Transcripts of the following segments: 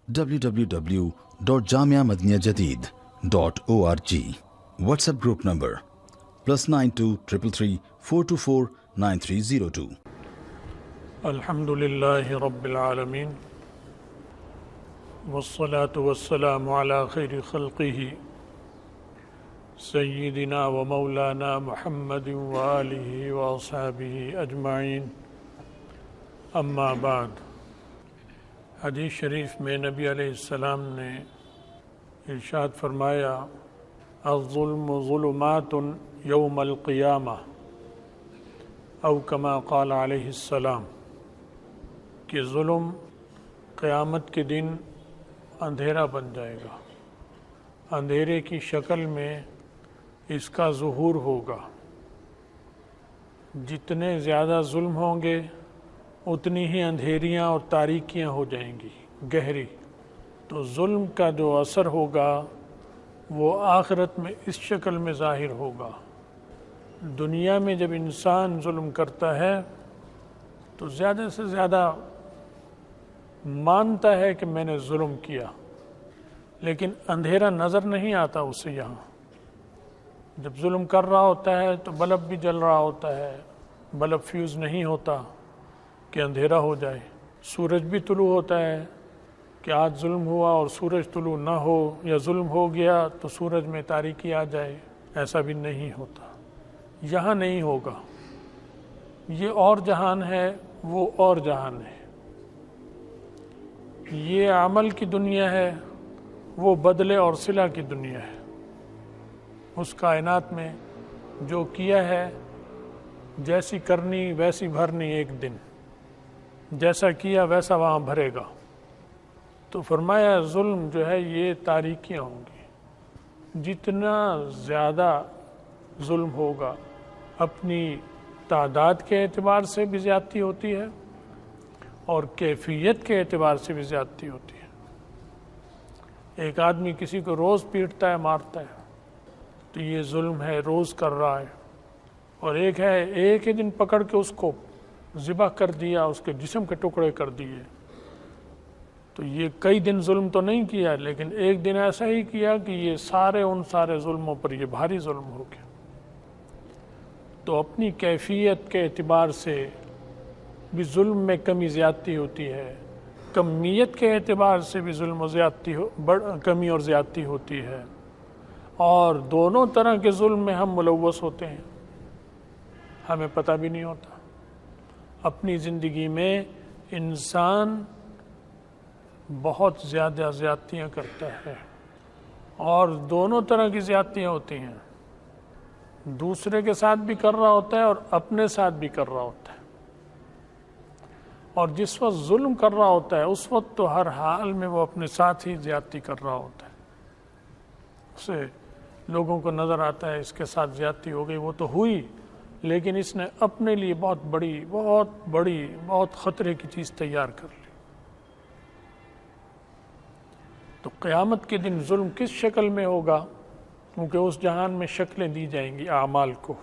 www.jamiamadiniyajadid.org. WhatsApp group number +92 333 424 9302. الحمدللہ رب العالمین والصلاة والسلام على خیر خلقہ سیدنا و مولانا محمد وآلہ واصحابہ اجمعین، اما بعد۔ حدیث شریف میں نبی علیہ السلام نے ارشاد فرمایا، الظلم ظلمات یوم القیامہ، او کما قال علیہ السلام، کہ ظلم قیامت کے دن اندھیرا بن جائے گا، اندھیرے کی شکل میں اس کا ظہور ہوگا۔ جتنے زیادہ ظلم ہوں گے اتنی ہی اندھیریاں اور تاریکیاں ہو جائیں گی گہری۔ تو ظلم کا جو اثر ہوگا وہ آخرت میں اس شکل میں ظاہر ہوگا۔ دنیا میں جب انسان ظلم کرتا ہے تو زیادہ سے زیادہ مانتا ہے کہ میں نے ظلم کیا، لیکن اندھیرا نظر نہیں آتا اسے۔ یہاں جب ظلم کر رہا ہوتا ہے تو بلب بھی جل رہا ہوتا ہے، بلب فیوز نہیں ہوتا کہ اندھیرا ہو جائے۔ سورج بھی طلوع ہوتا ہے کہ آج ظلم ہوا اور سورج طلوع نہ ہو، یا ظلم ہو گیا تو سورج میں تاریکی آ جائے، ایسا بھی نہیں ہوتا۔ یہاں نہیں ہوگا، یہ اور جہان ہے، وہ اور جہان ہے۔ یہ عمل کی دنیا ہے، وہ بدلے اور صلہ کی دنیا ہے۔ اس کائنات میں جو کیا ہے، جیسی کرنی ویسی بھرنی، ایک دن جیسا کیا ویسا وہاں بھرے گا۔ تو فرمایا ظلم جو ہے یہ تاریکیاں ہوں گی۔ جتنا زیادہ ظلم ہوگا، اپنی تعداد کے اعتبار سے بھی زیادتی ہوتی ہے اور کیفیت کے اعتبار سے بھی زیادتی ہوتی ہے۔ ایک آدمی کسی کو روز پیٹتا ہے، مارتا ہے، تو یہ ظلم ہے، روز کر رہا ہے۔ اور ایک ہے ایک ہی دن پکڑ کے اس کو ذبح کر دیا، اس کے جسم کے ٹکڑے کر دیے، تو یہ کئی دن ظلم تو نہیں کیا، لیکن ایک دن ایسا ہی کیا کہ یہ ان سارے ظلموں پر یہ بھاری ظلم ہو گیا۔ تو اپنی کیفیت کے اعتبار سے بھی ظلم میں کمی زیادتی ہوتی ہے، کمیت کے اعتبار سے بھی ظلم و زیادتی کمی اور زیادتی ہوتی ہے، اور دونوں طرح کے ظلم میں ہم ملوث ہوتے ہیں، ہمیں پتہ بھی نہیں ہوتا۔ اپنی زندگی میں انسان بہت زیادہ زیادتیاں کرتا ہے، اور دونوں طرح کی زیادتیاں ہوتی ہیں، دوسرے کے ساتھ بھی کر رہا ہوتا ہے اور اپنے ساتھ بھی کر رہا ہوتا ہے۔ اور جس وقت ظلم کر رہا ہوتا ہے اس وقت تو ہر حال میں وہ اپنے ساتھ ہی زیادتی کر رہا ہوتا ہے۔ اسے لوگوں کو نظر آتا ہے اس کے ساتھ زیادتی ہو گئی، وہ تو ہوئی، لیکن اس نے اپنے لیے بہت بڑی خطرے کی چیز تیار کر لی۔ تو قیامت کے دن ظلم کس شکل میں ہوگا؟ کیونکہ اس جہان میں شکلیں دی جائیں گی اعمال کو۔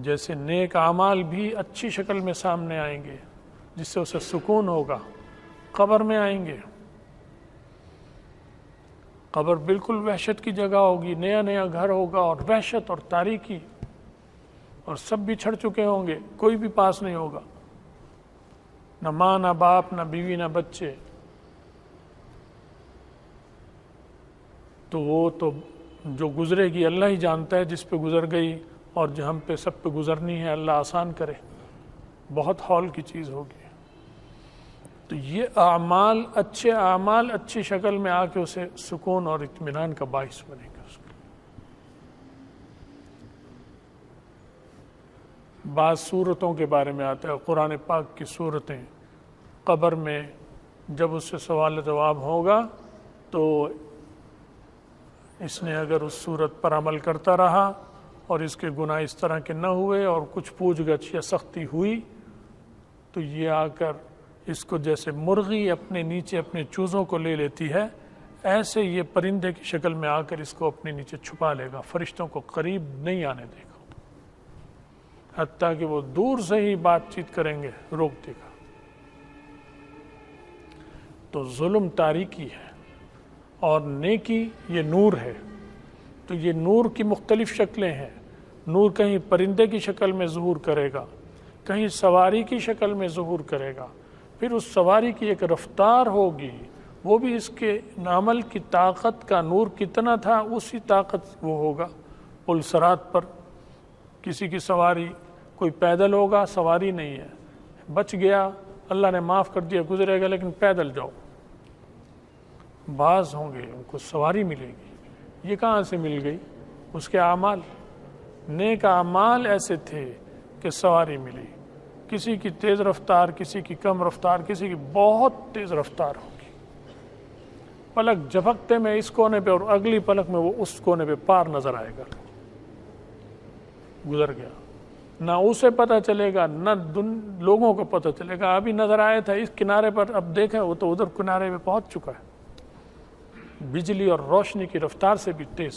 جیسے نیک اعمال بھی اچھی شکل میں سامنے آئیں گے جس سے اسے سکون ہوگا، قبر میں آئیں گے، قبر بالکل وحشت کی جگہ ہوگی، نیا نیا گھر ہوگا اور وحشت اور تاریکی، اور سب بچھڑ چکے ہوں گے، کوئی بھی پاس نہیں ہوگا، نہ ماں نہ باپ نہ بیوی نہ بچے۔ تو وہ تو جو گزرے گی اللہ ہی جانتا ہے، جس پہ گزر گئی، اور جو ہم پہ سب پہ گزرنی ہے اللہ آسان کرے، بہت ہول کی چیز ہوگی۔ تو یہ اعمال اچھی شکل میں آ کے اسے سکون اور اطمینان کا باعث بنے گا۔ اس کے بعض صورتوں کے بارے میں آتا ہے قرآن پاک کی صورتیں، قبر میں جب اس سے سوال جواب ہوگا تو اس نے اگر اس صورت پر عمل کرتا رہا اور اس کے گناہ اس طرح کے نہ ہوئے اور کچھ پوچھ گچھ یا سختی ہوئی، تو یہ آ کر اس کو جیسے مرغی اپنے نیچے اپنے چوزوں کو لے لیتی ہے، ایسے یہ پرندے کی شکل میں آ کر اس کو اپنے نیچے چھپا لے گا، فرشتوں کو قریب نہیں آنے دے گا، حتیٰ کہ وہ دور سے ہی بات چیت کریں گے روک دے گا۔ تو ظلم تاریکی ہے اور نیکی یہ نور ہے. تو یہ نور کی مختلف شکلیں ہیں. نور کہیں پرندے کی شکل میں ظہور کرے گا، کہیں سواری کی شکل میں ظہور کرے گا، پھر اس سواری کی ایک رفتار ہوگی، وہ بھی اس کے عمل کی طاقت کا نور کتنا تھا اسی طاقت وہ ہوگا. پل صراط پر کسی کی سواری، کوئی پیدل ہوگا، سواری نہیں ہے، بچ گیا، اللہ نے معاف کر دیا، گزرے گا، لیکن پیدل جاؤ. بعض ہوں گے ان کو سواری ملے گی. یہ کہاں سے مل گئی؟ اس کے اعمال، نیک اعمال ایسے تھے کہ سواری ملی. کسی کی تیز رفتار، کسی کی کم رفتار، کسی کی بہت تیز رفتار ہوگی. پلک جھپکتے میں اس کونے پہ اور اگلی پلک میں وہ اس کونے پہ پار نظر آئے گا، گزر گیا. نہ اسے پتہ چلے گا، نہ لوگوں کو پتہ چلے گا. ابھی نظر آیا تھا اس کنارے پر، اب دیکھیں وہ تو ادھر کنارے پہ پہنچ چکا ہے. بجلی اور روشنی کی رفتار سے بھی تیز.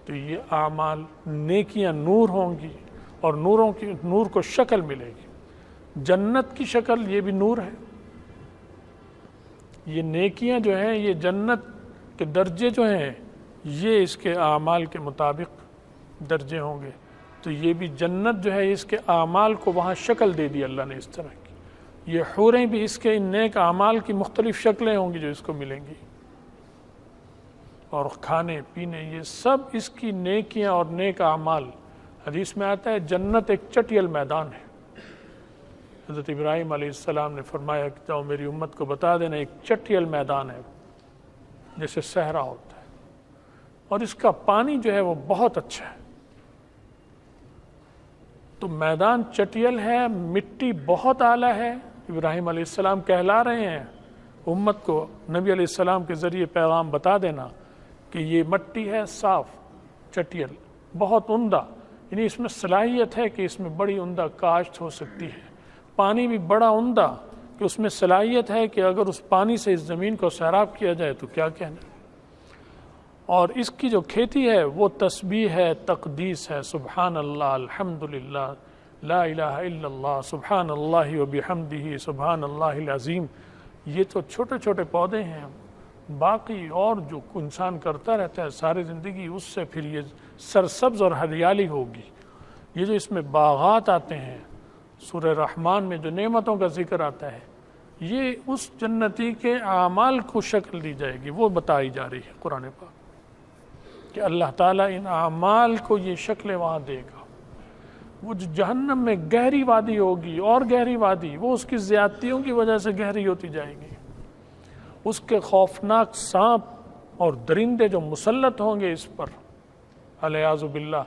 تو یہ اعمال، نیکیاں نور ہوں گی اور نور کو شکل ملے گی. جنت کی شکل یہ بھی نور ہے. یہ نیکیاں جو ہیں، یہ جنت کے درجے جو ہیں، یہ اس کے اعمال کے مطابق درجے ہوں گے. تو یہ بھی جنت جو ہے، اس کے اعمال کو وہاں شکل دے دی اللہ نے اس طرح کی. یہ حوریں بھی اس کے ان نیک اعمال کی مختلف شکلیں ہوں گی جو اس کو ملیں گی. اور کھانے پینے، یہ سب اس کی نیکیاں اور نیک اعمال. حدیث میں آتا ہے جنت ایک چٹیل میدان ہے. حضرت ابراہیم علیہ السلام نے فرمایا کہ جاؤ میری امت کو بتا دینا، ایک چٹیل میدان ہے جیسے صحرا ہوتا ہے، اور اس کا پانی جو ہے وہ بہت اچھا ہے. تو میدان چٹیل ہے، مٹی بہت اعلیٰ ہے. ابراہیم علیہ السلام کہلا رہے ہیں امت کو، نبی علیہ السلام کے ذریعے پیغام بتا دینا کہ یہ مٹی ہے صاف، چٹیل، بہت عمدہ. یعنی اس میں صلاحیت ہے کہ اس میں بڑی عمدہ کاشت ہو سکتی ہے. پانی بھی بڑا عمدہ کہ اس میں صلاحیت ہے کہ اگر اس پانی سے اس زمین کو سیراب کیا جائے تو کیا کہنا. اور اس کی جو کھیتی ہے وہ تسبیح ہے، تقدیس ہے. سبحان اللہ، الحمدللہ، لا الہ الا اللہ، سبحان اللہ وبحمدہ، سبحان اللہ العظیم. یہ تو چھوٹے چھوٹے پودے ہیں. باقی اور جو انسان کرتا رہتا ہے ساری زندگی، اس سے پھر یہ سرسبز اور ہریالی ہوگی. یہ جو اس میں باغات آتے ہیں، سورہ رحمان میں جو نعمتوں کا ذکر آتا ہے، یہ اس جنتی کے اعمال کو شکل دی جائے گی. وہ بتائی جا رہی ہے قرآن پاک کہ اللہ تعالیٰ ان اعمال کو یہ شکلیں وہاں دے گا. وہ جو جہنم میں گہری وادی ہوگی اور گہری وادی، وہ اس کی زیادتیوں کی وجہ سے گہری ہوتی جائے گی. اس کے خوفناک سانپ اور درندے جو مسلط ہوں گے اس پر، الیاذ باللہ،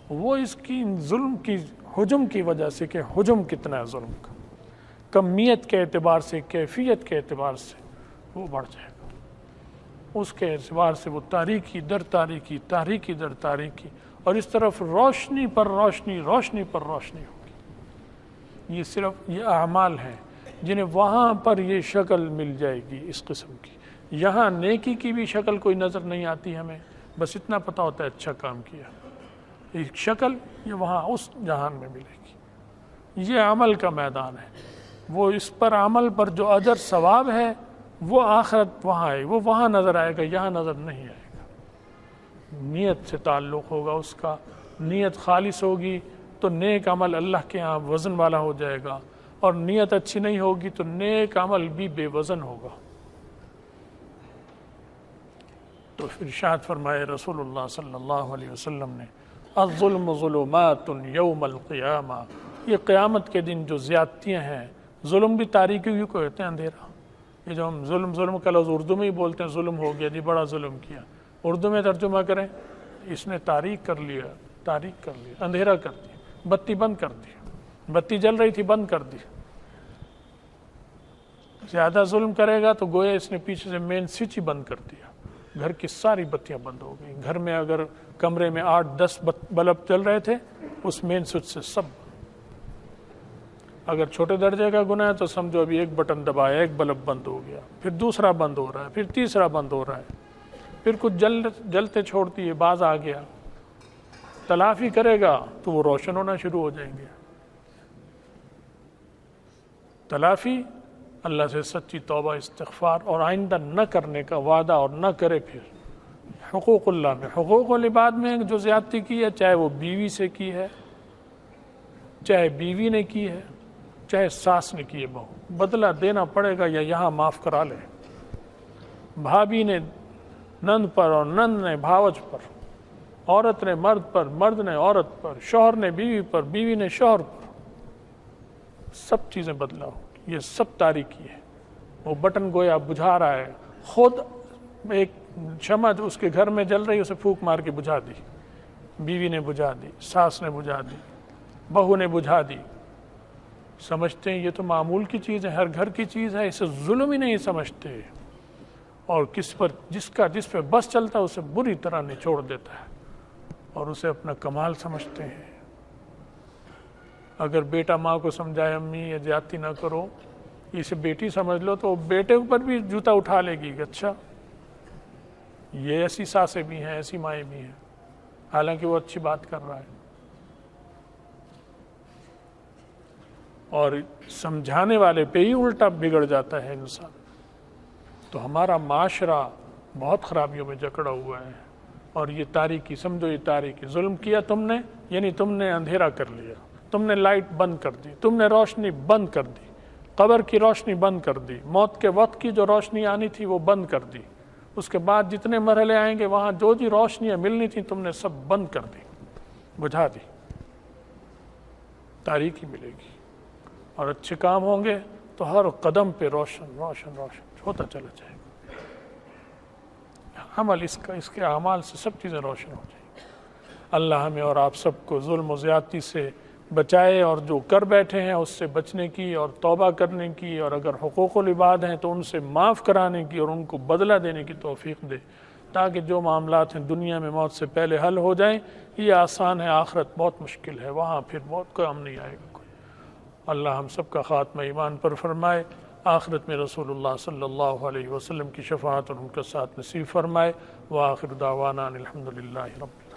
وہ اس کی ظلم کی ہجوم کی وجہ سے، کہ ہجوم کتنا ہے ظلم کا، کمیت کے اعتبار سے، کیفیت کے اعتبار سے وہ بڑھ جائے گا. اس کے اعتبار سے وہ تاریکی در تاریکی، تاریکی در تاریکی، اور اس طرف روشنی پر روشنی، روشنی پر روشنی ہوگی. یہ صرف یہ اعمال ہیں جنہیں وہاں پر یہ شکل مل جائے گی اس قسم کی. یہاں نیکی کی بھی شکل کوئی نظر نہیں آتی ہمیں، بس اتنا پتہ ہوتا ہے اچھا کام کیا. ایک شکل یہ وہاں اس جہان میں ملے گی. یہ عمل کا میدان ہے. وہ اس پر عمل پر جو اجر ثواب ہے وہ آخرت وہاں ہے، وہ وہاں نظر آئے گا، یہاں نظر نہیں آئے گا. نیت سے تعلق ہوگا اس کا. نیت خالص ہوگی تو نیک عمل اللہ کے ہاں وزن والا ہو جائے گا، اور نیت اچھی نہیں ہوگی تو نیک عمل بھی بے وزن ہوگا. تو ارشاد فرمائے رسول اللہ صلی اللہ علیہ وسلم نے، الظلم ظلمات یوم القیامہ. یہ قیامت کے دن جو زیادتیاں ہیں، ظلم بھی تاریکی کو کہتے ہیں، اندھیرا. یہ جو ہم ظلم کا لفظ اردو میں ہی بولتے ہیں، ظلم ہو گیا جی، بڑا ظلم کیا. اردو میں ترجمہ کریں، اس نے تاریک کر لیا، تاریک کر لیا، اندھیرا کر دیا، بتی بند کر دی. بتی جل رہی تھی، بند کر دی. زیادہ ظلم کرے گا تو گویا اس نے پیچھے سے مین سوئچ ہی بند کر دیا، گھر کی ساری بتیاں بند ہو گئی. گھر میں اگر کمرے میں 8-10 بلب چل رہے تھے، اس مین سوئچ سے سب. اگر چھوٹے درجے کا گناہ ہے تو سمجھو ابھی ایک بٹن دبایا، ایک بلب بند ہو گیا، پھر دوسرا بند ہو رہا ہے، پھر تیسرا بند ہو رہا ہے، پھر کچھ جلتے چھوڑتی ہے، باز آ گیا. تلافی کرے گا تو وہ روشن ہونا شروع ہو جائیں گے. تلافی اللہ سے سچی توبہ استغفار اور آئندہ نہ کرنے کا وعدہ اور نہ کرے. پھر حقوق اللہ میں، حقوق العباد میں جو زیادتی کی ہے، چاہے وہ بیوی سے کی ہے، چاہے بیوی نے کی ہے، چاہے ساس نے کی ہے، بہو بدلہ دینا پڑے گا یا یہاں معاف کرا لے. بھابھی نے نند پر اور نند نے بھاوج پر، عورت نے مرد پر، مرد نے عورت پر، شوہر نے بیوی پر، بیوی نے شوہر پر، سب چیزیں بدلا ہو. یہ سب تاریکی ہے. وہ بٹن گویا بجھا رہا ہے، خود ایک شمع اس کے گھر میں جل رہی، اسے پھونک مار کے بجھا دی. بیوی نے بجھا دی، ساس نے بجھا دی، بہو نے بجھا دی. سمجھتے ہیں یہ تو معمول کی چیز ہے، ہر گھر کی چیز ہے، اسے ظلم ہی نہیں سمجھتے. اور جس پہ بس چلتا ہے اسے بری طرح نچوڑ دیتا ہے اور اسے اپنا کمال سمجھتے ہیں. اگر بیٹا ماں کو سمجھائے امی یہ زیادتی نہ کرو، اسے بیٹی سمجھ لو، تو بیٹے پر بھی جوتا اٹھا لے گی کہ اچھا یہ ایسی ساسیں بھی ہیں، ایسی مائیں بھی ہیں، حالانکہ وہ اچھی بات کر رہا ہے. اور سمجھانے والے پہ ہی الٹا بگڑ جاتا ہے انسان. تو ہمارا معاشرہ بہت خرابیوں میں جکڑا ہوا ہے. اور یہ تاریکی، سمجھو یہ تاریکی، ظلم کیا تم نے، یعنی تم نے اندھیرا کر لیا، تم نے لائٹ بند کر دی، تم نے روشنی بند کر دی، قبر کی روشنی بند کر دی، موت کے وقت کی جو روشنی آنی تھی وہ بند کر دی. اس کے بعد جتنے مرحلے آئیں گے وہاں جو جی روشنیاں ملنی تھیں تم نے سب بند کر دی، بجھا دی. تاریکی ملے گی. اور اچھے کام ہوں گے تو ہر قدم پہ روشن روشن روشن ہوتا چلا جائے گا. عمل اس کے اعمال سے سب چیزیں روشن ہو جائیں گی. اللہ ہمیں اور آپ سب کو ظلم و زیادتی سے بچائے، اور جو کر بیٹھے ہیں اس سے بچنے کی اور توبہ کرنے کی، اور اگر حقوق العباد ہیں تو ان سے معاف کرانے کی اور ان کو بدلہ دینے کی توفیق دے، تاکہ جو معاملات ہیں دنیا میں موت سے پہلے حل ہو جائیں. یہ آسان ہے، آخرت بہت مشکل ہے، وہاں پھر بہت کام نہیں آئے گا کوئی. اللہ ہم سب کا خاتمہ ایمان پر فرمائے، آخرت میں رسول اللہ صلی اللہ علیہ وسلم کی شفاعت اور ان کا ساتھ نصیب فرمائے. وآخر دعوانا الحمدللہ رب